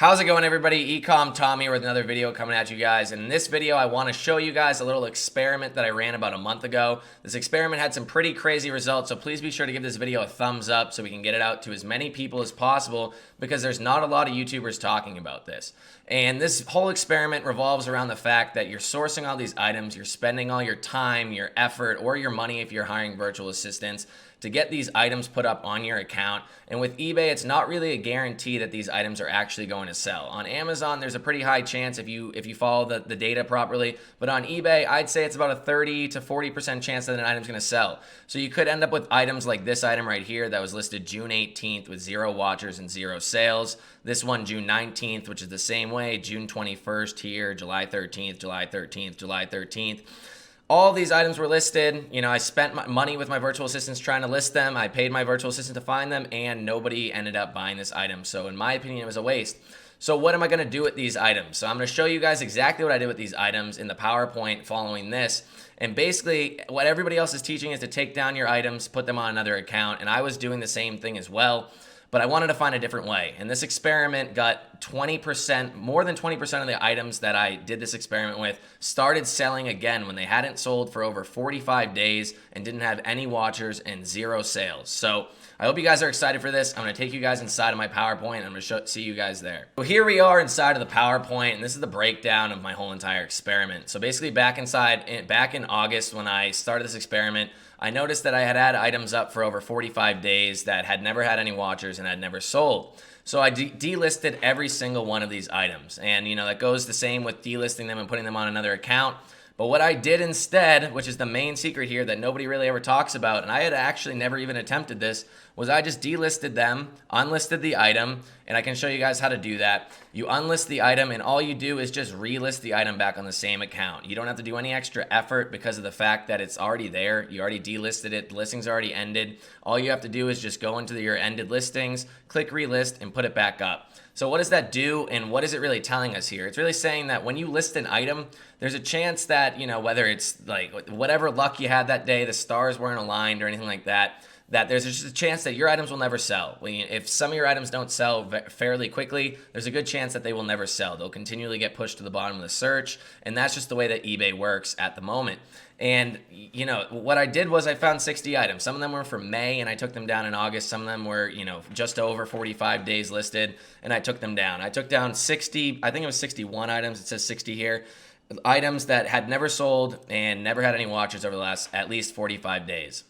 How's it going, everybody? eCom Tom here with another video coming at you guys. And in this video, I want to show you guys a little experiment that I ran about a month ago. This experiment had some pretty crazy results, so please be sure to give this video a thumbs up so we can get it out to as many people as possible, because there's not a lot of YouTubers talking about this. And this whole experiment revolves around the fact that you're sourcing all these items, you're spending all your time, your effort, or your money if you're hiring virtual assistants to get these items put up on your account. And with eBay, it's not really a guarantee that these items are actually going to sell. On Amazon, there's a pretty high chance if you follow the data properly, but on eBay, I'd say it's about a 30 to 40% chance that an item's going to sell. So you could end up with items like this item right here that was listed June 18th with 0 watchers and 0 sales. This one June 19th, which is the same way, June 21st here, July 13th, July 13th, July 13th. All these items were listed. You know, I spent my money with my virtual assistants trying to list them. I paid my virtual assistant to find them, and nobody ended up buying this item. So in my opinion, it was a waste. So what am I going to do with these items? So I'm going to show you guys exactly what I did with these items in the PowerPoint following this. And basically, what everybody else is teaching is to take down your items, put them on another account. And I was doing the same thing as well. But I wanted to find a different way. And this experiment got 20%, more than 20% of the items that I did this experiment with started selling again when they hadn't sold for over 45 days and didn't have any watchers and 0 sales. So I hope you guys are excited for this. I'm gonna take you guys inside of my PowerPoint and I'm gonna see you guys there. So here we are inside of the PowerPoint, and this is the breakdown of my whole entire experiment. So basically back in August when I started this experiment, I noticed that I had items up for over 45 days that had never had any watchers and had never sold. So I delisted every single one of these items. And you know, that goes the same with delisting them and putting them on another account. But what I did instead, which is the main secret here that nobody really ever talks about, and I had actually never even attempted this, was I just delisted them, unlisted the item, and I can show you guys how to do that. You unlist the item, and all you do is just relist the item back on the same account. You don't have to do any extra effort because of the fact that it's already there. You already delisted it. The listing's already ended. All you have to do is just go into your ended listings, click relist, and put it back up. So what does that do, and what is it really telling us here? It's really saying that when you list an item, there's a chance that, you know, whether it's like whatever luck you had that day, the stars weren't aligned or anything like that, that there's just a chance that your items will never sell. If some of your items don't sell fairly quickly, there's a good chance that they will never sell. They'll continually get pushed to the bottom of the search, and that's just the way that eBay works at the moment. And, you know, what I did was I found 60 items. Some of them were from May, and I took them down in August. Some of them were, you know, just over 45 days listed, and I took them down. I took down 60, I think it was 61 items. It says 60 here. Items that had never sold and never had any watchers over the last at least 45 days.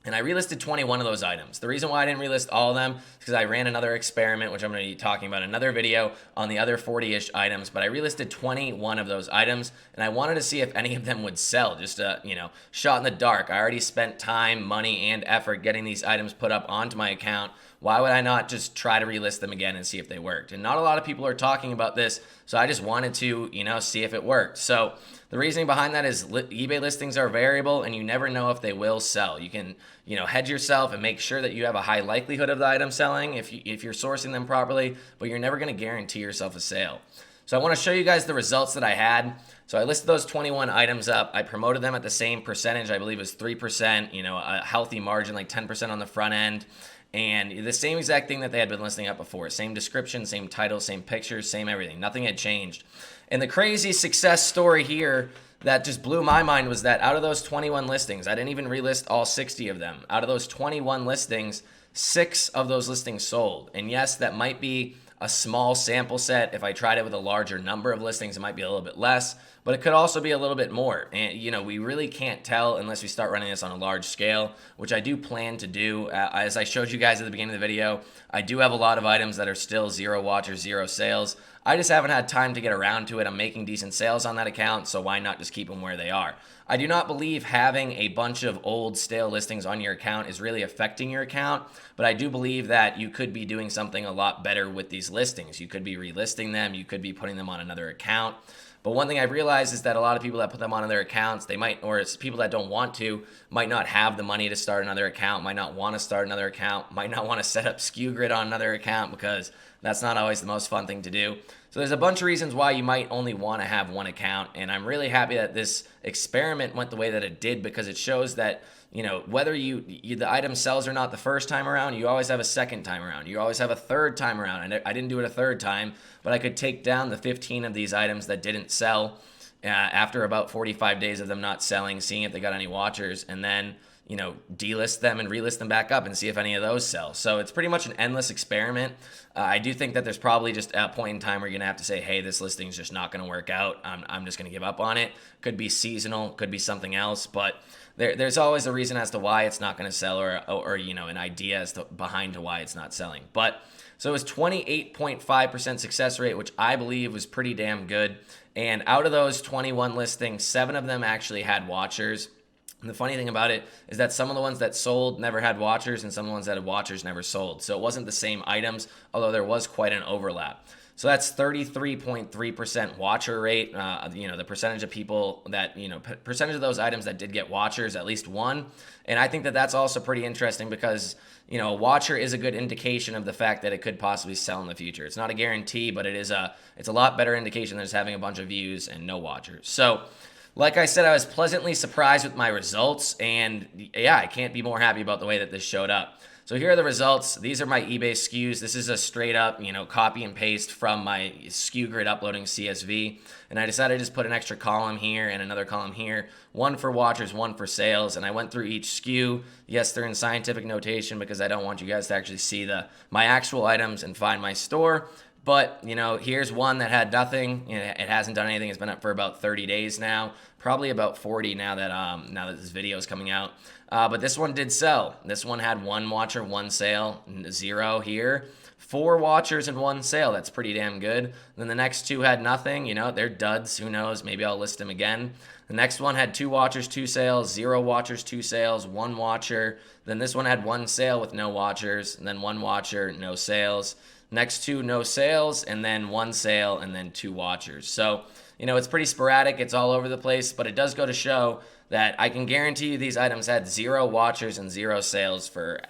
And I relisted 21 of those items. The reason why I didn't relist all of them is because I ran another experiment, which I'm going to be talking about in another video on the other 40-ish items. But I relisted 21 of those items, and I wanted to see if any of them would sell. Just a, you know, shot in the dark. I already spent time, money, and effort getting these items put up onto my account. Why would I not just try to relist them again and see if they worked? And not a lot of people are talking about this, so I just wanted to, you know, see if it worked. So the reasoning behind that is eBay listings are variable, and you never know if they will sell. You can, you know, hedge yourself and make sure that you have a high likelihood of the item selling if you're sourcing them properly, but you're never going to guarantee yourself a sale. So I want to show you guys the results that I had. So I listed those 21 items up. I promoted them at the same percentage. I believe it was 3%, you know, a healthy margin, like 10% on the front end. And the same exact thing that they had been listing up before. Same description, same title, same pictures, same everything. Nothing had changed. And the crazy success story here that just blew my mind was that out of those 21 listings, I didn't even relist all 60 of them. Out of those 21 listings, 6 of those listings sold. And yes, that might be a small sample set. If I tried it with a larger number of listings, it might be a little bit less, but it could also be a little bit more. And, you know, we really can't tell unless we start running this on a large scale, which I do plan to do. As I showed you guys at the beginning of the video, I do have a lot of items that are still 0 watchers, 0 sales. I just haven't had time to get around to it. I'm making decent sales on that account, so why not just keep them where they are? I do not believe having a bunch of old stale listings on your account is really affecting your account, but I do believe that you could be doing something a lot better with these listings. You could be relisting them, you could be putting them on another account. But one thing I've realized is that a lot of people that put them on their accounts, they might, or it's people that don't want to, might not have the money to start another account, might not want to start another account, might not want to set up Skew Grid on another account because that's not always the most fun thing to do. So there's a bunch of reasons why you might only want to have one account, and I'm really happy that this experiment went the way that it did because it shows that whether the item sells or not the first time around, you always have a second time around. You always have a third time around. And I didn't do it a third time, but I could take down the 15 of these items that didn't sell after about 45 days of them not selling, seeing if they got any watchers, and then delist them and relist them back up and see if any of those sell. So it's pretty much an endless experiment. I do think that there's probably just a point in time where you're going to have to say, hey, this listing's just not going to work out. I'm just going to give up on it. Could be seasonal, could be something else, but there's always a reason as to why it's not going to sell, or an idea as to behind to why it's not selling. But so it was 28.5% success rate, which I believe was pretty damn good. And out of those 21 listings, 7 of them actually had watchers. And the funny thing about it is that some of the ones that sold never had watchers, and some of the ones that had watchers never sold. So it wasn't the same items, although there was quite an overlap. So that's 33.3% watcher rate. The percentage of people that, percentage of those items that did get watchers, at least one. And I think that that's also pretty interesting because, a watcher is a good indication of the fact that it could possibly sell in the future. It's not a guarantee, but it's a lot better indication than just having a bunch of views and no watchers. So, like I said, I was pleasantly surprised with my results, and yeah, I can't be more happy about the way that this showed up. So here are the results. These are my eBay SKUs. This is a straight up, copy and paste from my SKU grid uploading CSV. And I decided to just put an extra column here and another column here, one for watchers, one for sales. And I went through each SKU. Yes, they're in scientific notation because I don't want you guys to actually see my actual items and find my store. But, here's one that had nothing. It hasn't done anything. It's been up for about 30 days now, probably about 40 now that this video is coming out. But this one did sell. This one had 1 watcher, 1 sale, 0 here. 4 watchers and 1 sale. That's pretty damn good. Then the next 2 had nothing. They're duds. Who knows? Maybe I'll list them again. The next one had 2 watchers, 2 sales, 0 watchers, 2 sales, 1 watcher. Then this one had 1 sale with no watchers, and then 1 watcher, no sales. Next 2, no sales, and then 1 sale, and then 2 watchers. So, it's pretty sporadic. It's all over the place, but it does go to show that I can guarantee you these items had 0 watchers and 0 sales for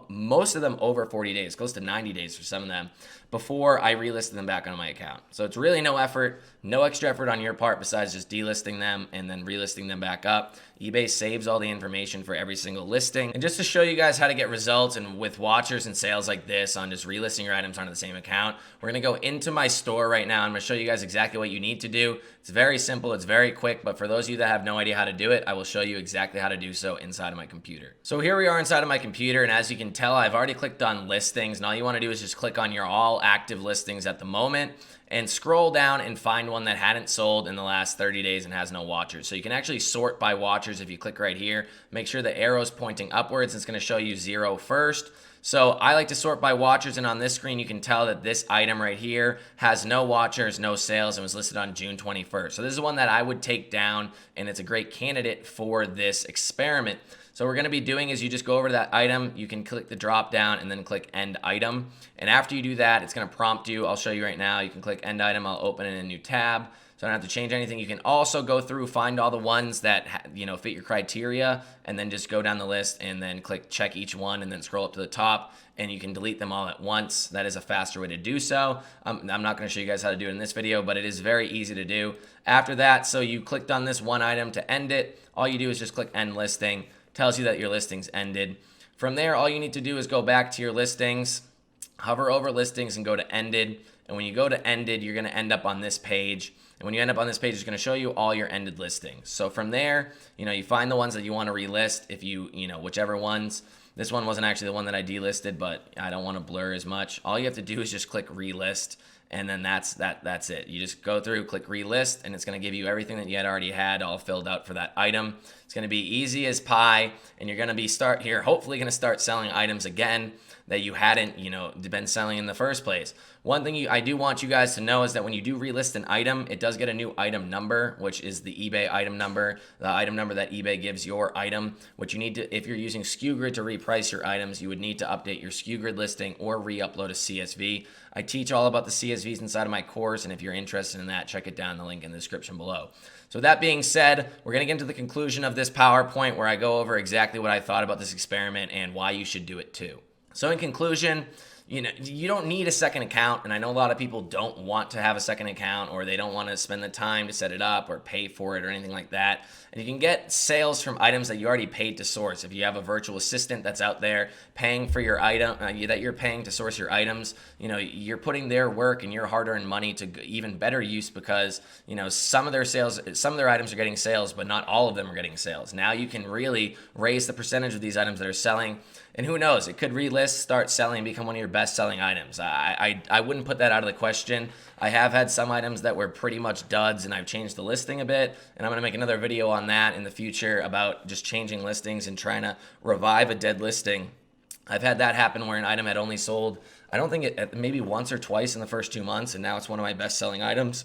most of them over 40 days, close to 90 days for some of them, before I relisted them back on my account. So it's really no effort, no extra effort on your part besides just delisting them and then relisting them back up. eBay saves all the information for every single listing. And just to show you guys how to get results and with watchers and sales like this on just relisting your items onto the same account, we're going to go into my store right now. I'm going to show you guys exactly what you need to do. It's very simple. It's very quick. But for those of you that have no idea how to do it, I will show you exactly how to do so inside of my computer. So here we are inside of my computer. And as you can tell, I've already clicked on listings. And all you want to do is just click on your all active listings at the moment and scroll down and find one that hadn't sold in the last 30 days and has no watchers. So you can actually sort by watchers if you click right here. Make sure the arrow's pointing upwards. It's going to show you 0 first. So I like to sort by watchers, and on this screen you can tell that this item right here has no watchers, no sales, and was listed on June 21st. So this is one that I would take down, and it's a great candidate for this experiment. So what we're going to be doing is you just go over to that item, you can click the drop down and then click end item. And after you do that, it's going to prompt you. I'll show you right now. You can click end item. I'll open it in a new tab. So I don't have to change anything. You can also go through, find all the ones that fit your criteria, and then just go down the list and then click check each one and then scroll up to the top, and you can delete them all at once. That is a faster way to do so. I'm not going to show you guys how to do it in this video, but it is very easy to do. After that, so you clicked on this one item to end it. All you do is just click end listing. Tells you that your listing's ended. From there, all you need to do is go back to your listings, hover over listings, and go to ended. And when you go to ended, you're going to end up on this page. And when you end up on this page, it's going to show you all your ended listings. So from there, you find the ones that you want to relist. If whichever ones. This one wasn't actually the one that I delisted, but I don't want to blur as much. All you have to do is just click relist, and then that's it. You just go through, click relist, and it's going to give you everything that you had already had all filled out for that item. It's going to be easy as pie, and you're going to be hopefully going to start selling items again that you hadn't, been selling in the first place. One thing I do want you guys to know is that when you do relist an item, it does get a new item number, which is the eBay item number, the item number that eBay gives your item, which you need to, if you're using Skew Grid to reprice your items, you would need to update your Skew Grid listing or re-upload a CSV. I teach all about the CSVs inside of my course, and if you're interested in that, check it down in the link in the description below. So that being said, we're going to get into the conclusion of this PowerPoint where I go over exactly what I thought about this experiment and why you should do it too. So in conclusion, you don't need a second account, and I know a lot of people don't want to have a second account, or they don't want to spend the time to set it up or pay for it or anything like that. And you can get sales from items that you already paid to source. If you have a virtual assistant that's out there paying for your item, that you're paying to source your items, you're putting their work and your hard-earned money to even better use, because some of their items are getting sales, but not all of them are getting sales. Now you can really raise the percentage of these items that are selling. And who knows, it could relist, start selling, and become one of your best-selling items. I wouldn't put that out of the question. I have had some items that were pretty much duds, and I've changed the listing a bit. And I'm going to make another video on that in the future about just changing listings and trying to revive a dead listing. I've had that happen where an item had only sold, I don't think maybe once or twice in the first 2 months, and now it's one of my best-selling items.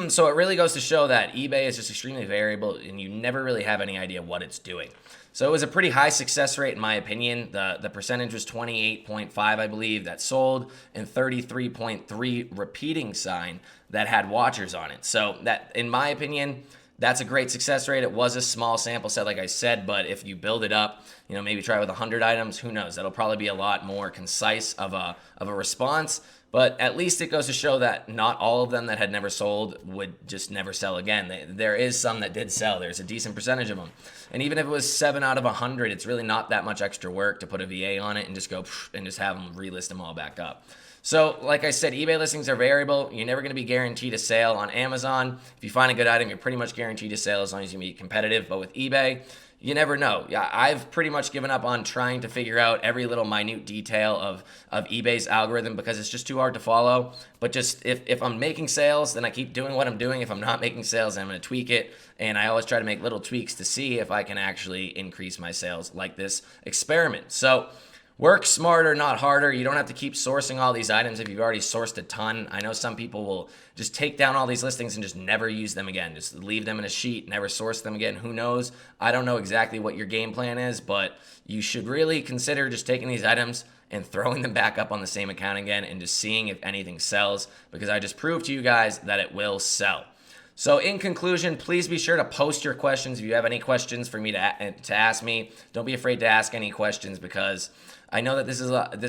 So it really goes to show that eBay is just extremely variable, and you never really have any idea what it's doing. So it was a pretty high success rate in my opinion. The percentage was 28.5, I believe, that sold, and 33.3 repeating sign that had watchers on it. So that, in my opinion, that's a great success rate. It was a small sample set, like I said, but if you build it up, maybe try with 100 items, who knows? That'll probably be a lot more concise of a response. But at least it goes to show that not all of them that had never sold would just never sell again. There is some that did sell. There's a decent percentage of them. And even if it was 7 out of 100, it's really not that much extra work to put a VA on it and just go and just have them relist them all back up. So like I said, eBay listings are variable. You're never going to be guaranteed a sale. On Amazon, if you find a good item, you're pretty much guaranteed a sale as long as you be competitive. But with eBay, you never know. Yeah, I've pretty much given up on trying to figure out every little minute detail of eBay's algorithm, because it's just too hard to follow. But just if I'm making sales, then I keep doing what I'm doing. If I'm not making sales, then I'm going to tweak it. And I always try to make little tweaks to see if I can actually increase my sales, like this experiment. So work smarter, not harder. You don't have to keep sourcing all these items if you've already sourced a ton. I know some people will just take down all these listings and just never use them again. Just leave them in a sheet, never source them again. Who knows? I don't know exactly what your game plan is, but you should really consider just taking these items and throwing them back up on the same account again and just seeing if anything sells, because I just proved to you guys that it will sell. So in conclusion, please be sure to post your questions. If you have any questions for me to ask me, don't be afraid to ask any questions, because I know that this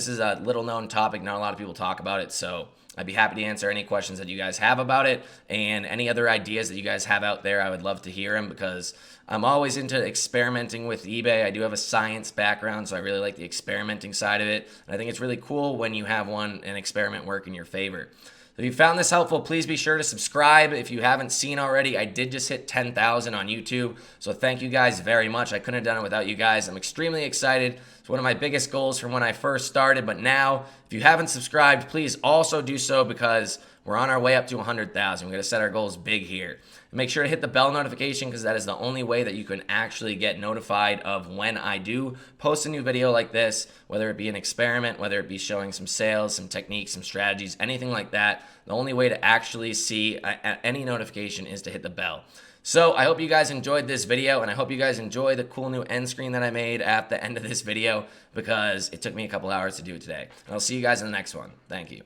is a little known topic. Not a lot of people talk about it. So I'd be happy to answer any questions that you guys have about it, and any other ideas that you guys have out there. I would love to hear them, because I'm always into experimenting with eBay. I do have a science background, so I really like the experimenting side of it. And I think it's really cool when you have an experiment work in your favor. If you found this helpful, please be sure to subscribe. If you haven't seen already, I did just hit 10,000 on YouTube. So thank you guys very much. I couldn't have done it without you guys. I'm extremely excited. It's one of my biggest goals from when I first started. But now, if you haven't subscribed, please also do so, because we're on our way up to 100,000. We're going to set our goals big here. Make sure to hit the bell notification, because that is the only way that you can actually get notified of when I do post a new video like this, whether it be an experiment, whether it be showing some sales, some techniques, some strategies, anything like that. The only way to actually see any notification is to hit the bell. So I hope you guys enjoyed this video, and I hope you guys enjoy the cool new end screen that I made at the end of this video, because it took me a couple hours to do it today. And I'll see you guys in the next one. Thank you.